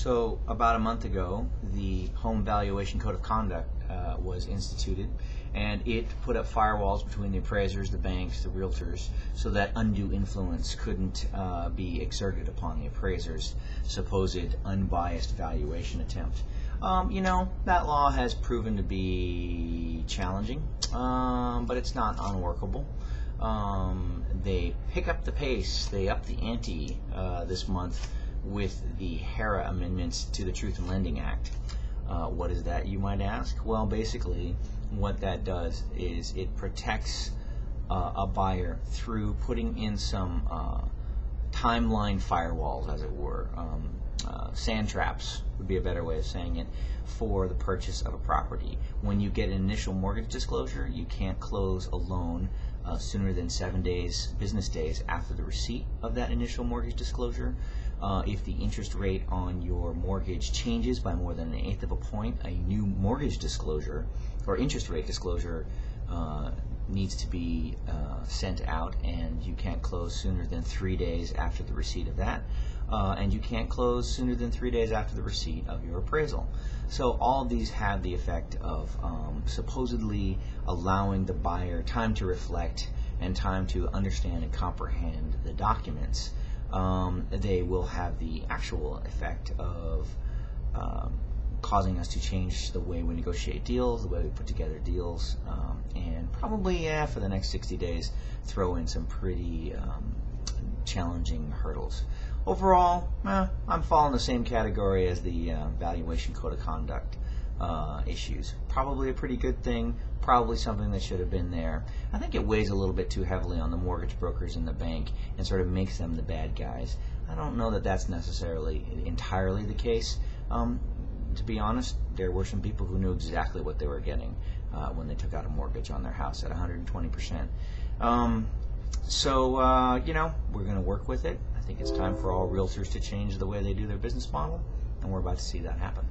So about a month ago, the Home Valuation Code of Conduct was instituted, and it put up firewalls between the appraisers, the banks, the realtors, so that undue influence couldn't be exerted upon the appraiser's supposed unbiased valuation attempt. That law has proven to be challenging, but it's not unworkable. They pick up the pace, they up the ante this month with the HERA amendments to the Truth in Lending Act. What is that, you might ask? Well, basically, what that does is it protects a buyer through putting in some timeline firewalls, as it were. Sand traps would be a better way of saying it, for the purchase of a property. When you get an initial mortgage disclosure, you can't close a loan sooner than 7 business days after the receipt of that initial mortgage disclosure. If the interest rate on your mortgage changes by more than 1/8 of a point, a new mortgage disclosure or interest rate disclosure needs to be sent out, and you can't close sooner than 3 days after the receipt of that, and you can't close sooner than 3 days after the receipt of your appraisal. So all of these have the effect of supposedly allowing the buyer time to reflect and time to understand and comprehend the documents. They will have the actual effect of causing us to change the way we negotiate deals, the way we put together deals, and probably, for the next 60 days, throw in some pretty challenging hurdles. Overall, I'm falling the same category as the Valuation Code of Conduct issues. Probably a pretty good thing, probably something that should have been there. I think it weighs a little bit too heavily on the mortgage brokers and the bank and sort of makes them the bad guys. I don't know that that's necessarily entirely the case. To be honest, there were some people who knew exactly what they were getting when they took out a mortgage on their house at 120%. We're going to work with it. I think it's time for all realtors to change the way they do their business model, and we're about to see that happen.